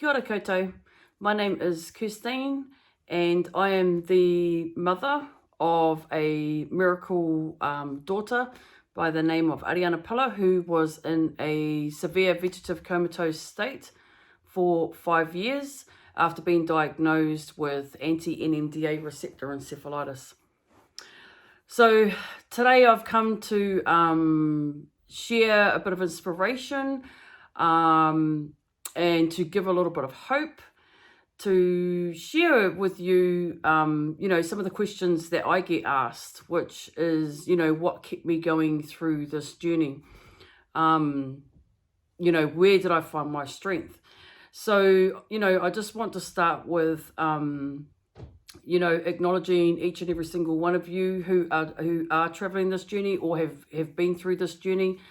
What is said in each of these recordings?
Kia ora koutou. My name is Kirstine and I am the mother of a miracle daughter by the name of Ariana Pilla, who was in a severe vegetative comatose state for 5 years after being diagnosed with anti-NMDA receptor encephalitis. So today I've come to share a bit of inspiration and to give a little bit of hope, to share with you, some of the questions that I get asked, which is, what kept me going through this journey? Where did I find my strength? So, I just want to start with, acknowledging each and every single one of you who are traveling this journey or have been through this journey.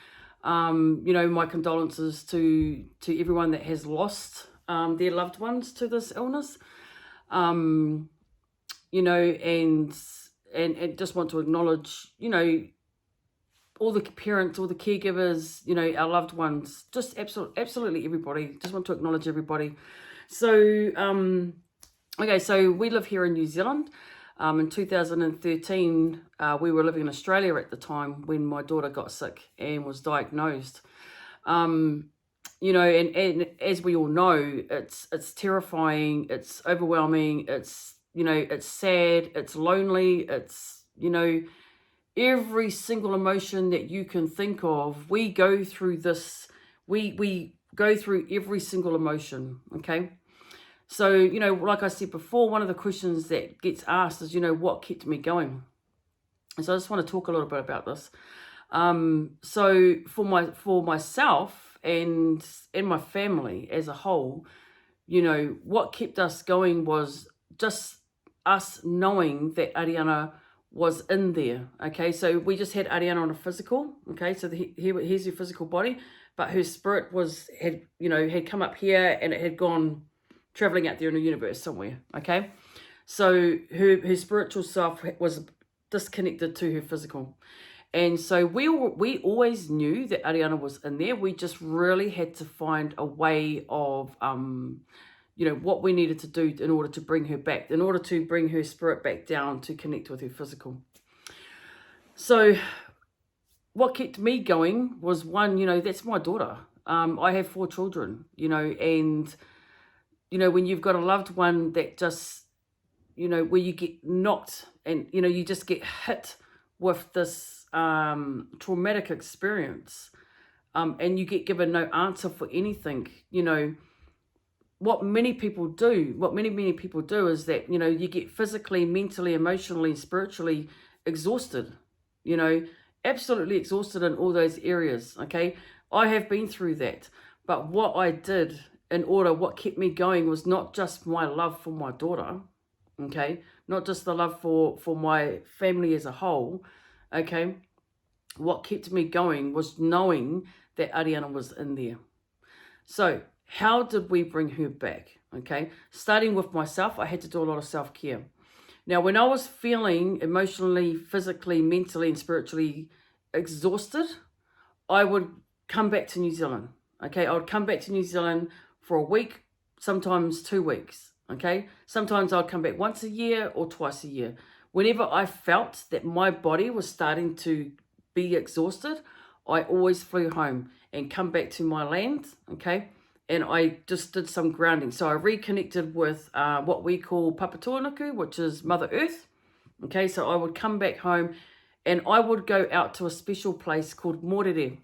My condolences to everyone that has lost their loved ones to this illness. And just want to acknowledge, all the parents, all the caregivers, our loved ones, just absolutely everybody. Just want to acknowledge everybody. So, okay, so we live here in New Zealand. In 2013, we were living in Australia at the time when my daughter got sick and was diagnosed. And as we all know, it's terrifying, it's overwhelming, it's sad, it's lonely, it's, every single emotion that you can think of. We go through this, we go through every single emotion, okay? So, like I said before, one of the questions that gets asked is, what kept me going? And so I just want to talk a little bit about this. So for myself and my family as a whole, what kept us going was just us knowing that Ariana was in there. Okay, so we just had Ariana on a physical. Okay, so here's her physical body, but her spirit had come up here and it had gone traveling out there in the universe somewhere. Okay, so her spiritual self was disconnected to her physical. And so we always knew that Ariana was in there. We just really had to find a way of, what we needed to do in order to bring her back, in order to bring her spirit back down to connect with her physical. So what kept me going was one, that's my daughter. I have 4 children, and, when you've got a loved one that just, where you get knocked and, you just get hit with this traumatic experience, and you get given no answer for anything, what many people do is that, you get physically, mentally, emotionally, spiritually exhausted, absolutely exhausted in all those areas, okay? I have been through that, but what I did what kept me going was not just my love for my daughter, okay? Not just the love for my family as a whole, okay? What kept me going was knowing that Ariana was in there. So how did we bring her back? Okay, starting with myself, I had to do a lot of self-care. Now, when I was feeling emotionally, physically, mentally, and spiritually exhausted, I would come back to New Zealand. Okay, I would come back to New Zealand for a week, sometimes 2 weeks. Okay, sometimes I'd come back once a year or twice a year. Whenever I felt that my body was starting to be exhausted, I always flew home and come back to my land, okay? And I just did some grounding. So I reconnected with what we call Papatūānuku, which is Mother Earth, okay? So I would come back home and I would go out to a special place called Mōrere.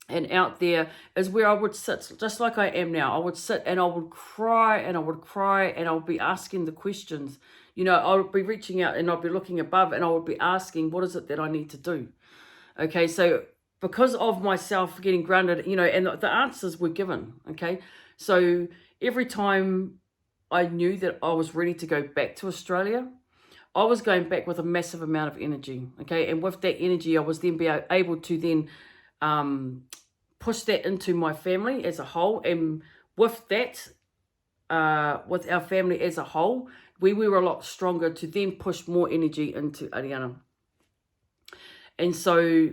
And out there is where I would sit, just like I am now. I would sit and I would cry and I would cry and I would be asking the questions. I would be reaching out and I'd be looking above and I would be asking, what is it that I need to do? Okay, so because of myself getting grounded, and the answers were given, okay? So every time I knew that I was ready to go back to Australia, I was going back with a massive amount of energy, okay? And with that energy, I was then able to then push that into my family as a whole. And with that, with our family as a whole, we were a lot stronger to then push more energy into Ariana. And so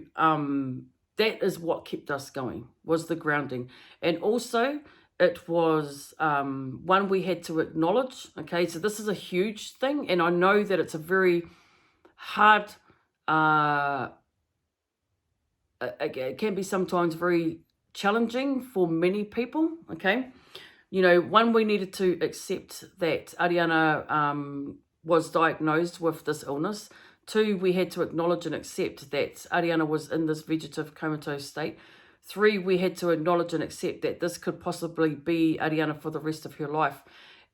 that is what kept us going, was the grounding. And also It was one we had to acknowledge. Okay, so this is a huge thing, and I know that it's a very hard, it can be sometimes very challenging for many people. Okay, one, we needed to accept that Ariana was diagnosed with this illness. Two, we had to acknowledge and accept that Ariana was in this vegetative comatose state. Three, we had to acknowledge and accept that this could possibly be Ariana for the rest of her life.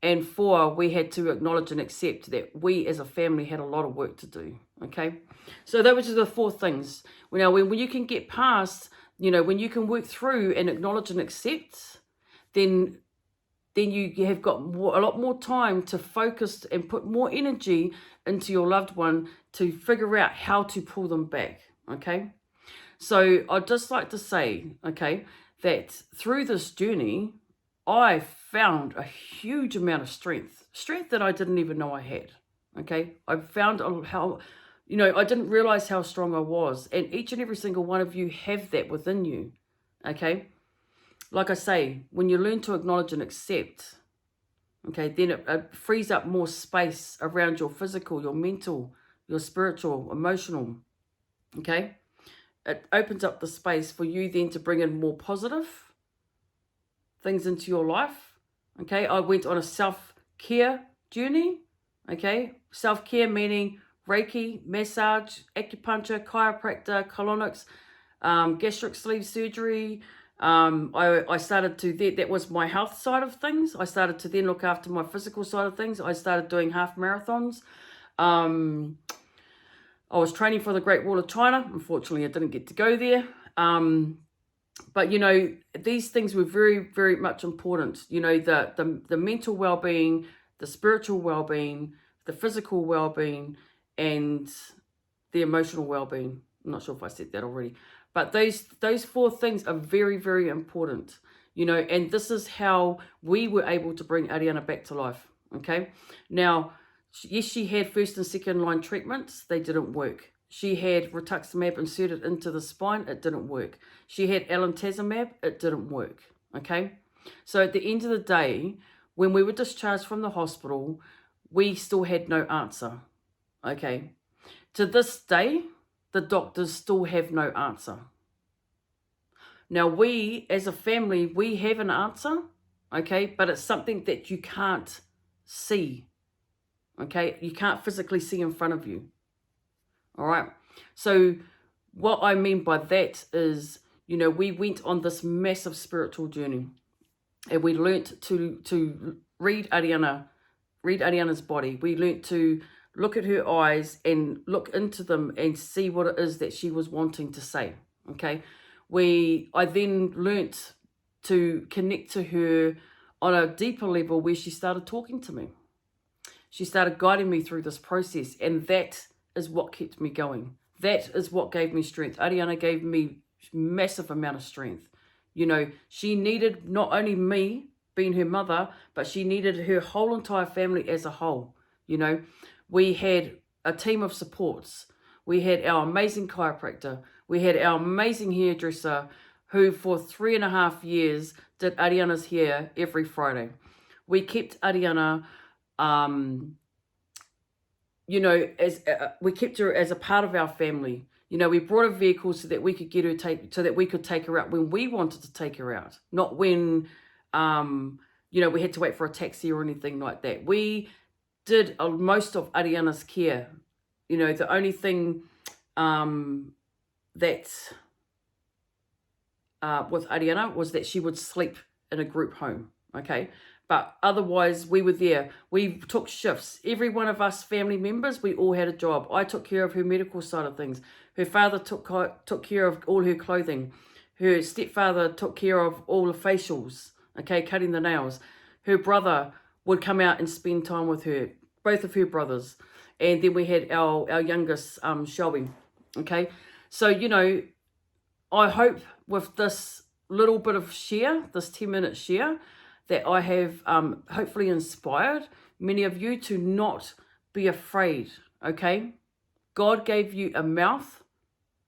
And four, we had to acknowledge and accept that we as a family had a lot of work to do. Okay, so those are the four things. Now, when you can get past, when you can work through and acknowledge and accept, then you have got a lot more time to focus and put more energy into your loved one to figure out how to pull them back, okay? So I'd just like to say, okay, that through this journey, I found a huge amount of strength that I didn't even know I had, okay? I found how, I didn't realize how strong I was, and each and every single one of you have that within you, okay? Like I say, when you learn to acknowledge and accept, okay, then it frees up more space around your physical, your mental, your spiritual, emotional, okay? It opens up the space for you then to bring in more positive things into your life, okay? I went on a self-care journey, okay? Self-care meaning Reiki, massage, acupuncture, chiropractor, colonics, gastric sleeve surgery. I started to, that was my health side of things. I started to then look after my physical side of things. I started doing half marathons. I was training for the Great Wall of China. Unfortunately, I didn't get to go there. But, these things were very, very much important. The mental well-being, the spiritual well-being, the physical well-being, and the emotional well-being. I'm not sure if I said that already. But those four things are very, very important, and this is how we were able to bring Ariana back to life, okay? Now, yes, she had first and second line treatments. They didn't work. She had rituximab inserted into the spine. It didn't work. She had alentazumab. It didn't work, okay? So at the end of the day, when we were discharged from the hospital, we still had no answer, okay? To this day, the doctors still have no answer. Now, we, as a family, we have an answer, okay? But it's something that you can't see, okay? You can't physically see in front of you, all right? So what I mean by that is, we went on this massive spiritual journey, and we learnt to read Ariana's body. We learnt to look at her eyes and look into them and see what it is that she was wanting to say, okay? I then learnt to connect to her on a deeper level where she started talking to me. She started guiding me through this process, and that is what kept me going. That is what gave me strength. Ariana gave me massive amount of strength. She needed not only me being her mother, but she needed her whole entire family as a whole, We had a team of supports. We had our amazing chiropractor. We had our amazing hairdresser who for 3.5 years did Ariana's hair every Friday. We kept Ariana, we kept her as a part of our family. We brought a vehicle so that we could so that we could take her out when we wanted to take her out, not when, we had to wait for a taxi or anything like that. We did most of Ariana's care. The only thing that with Ariana was that she would sleep in a group home, okay? But otherwise, we were there. We took shifts. Every one of us family members, we all had a job. I took care of her medical side of things. Her father took care of all her clothing. Her stepfather took care of all the facials, okay, cutting the nails. Her brother would come out and spend time with her, both of her brothers. And then we had our youngest, Shelby, okay? So, I hope with this little bit of share, this 10-minute share, that I have hopefully inspired many of you to not be afraid, okay? God gave you a mouth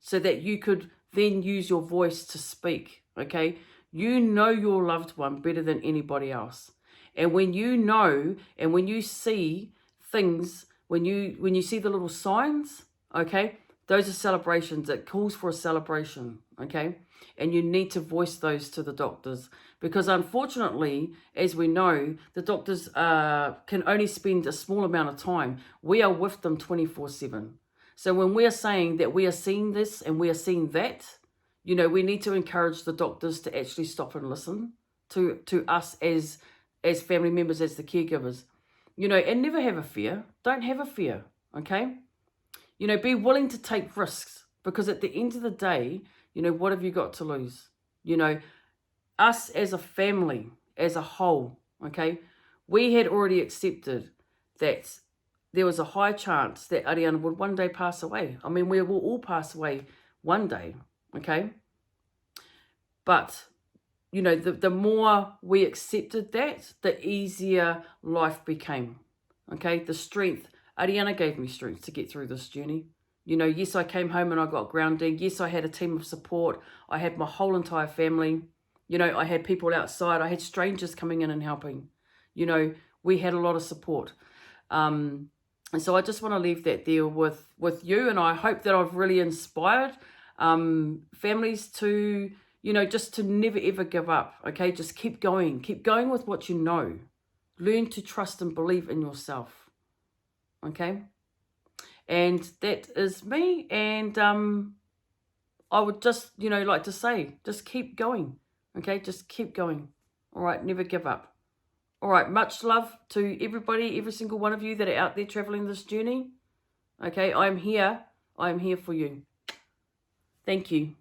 so that you could then use your voice to speak, okay? You know your loved one better than anybody else. And when you know, and when you see things, when you see the little signs, okay, those are celebrations. It calls for a celebration, okay? And you need to voice those to the doctors, because unfortunately, as we know, the doctors can only spend a small amount of time. We are with them 24/7. So when we are saying that we are seeing this and we are seeing that, you know, we need to encourage the doctors to actually stop and listen to us as family members, as the caregivers, you know, and never have a fear. Don't have a fear, okay? You know, be willing to take risks, because at the end of the day, you know, what have you got to lose? You know, us as a family, as a whole, okay, we had already accepted that there was a high chance that Ariana would one day pass away. I mean, we will all pass away one day, okay? But, you know, the more we accepted that, the easier life became, okay? The strength, Ariana gave me strength to get through this journey. You know, yes, I came home and I got grounding. Yes, I had a team of support. I had my whole entire family. You know, I had people outside. I had strangers coming in and helping. You know, we had a lot of support. And so I just want to leave that there with you. And I hope that I've really inspired families to, you know, just to never, ever give up. Okay, just keep going. Keep going with what you know. Learn to trust and believe in yourself. Okay? And that is me. And I would just, you know, like to say, just keep going. Okay, just keep going. All right, never give up. All right, much love to everybody, every single one of you that are out there traveling this journey. Okay, I'm here. I'm here for you. Thank you.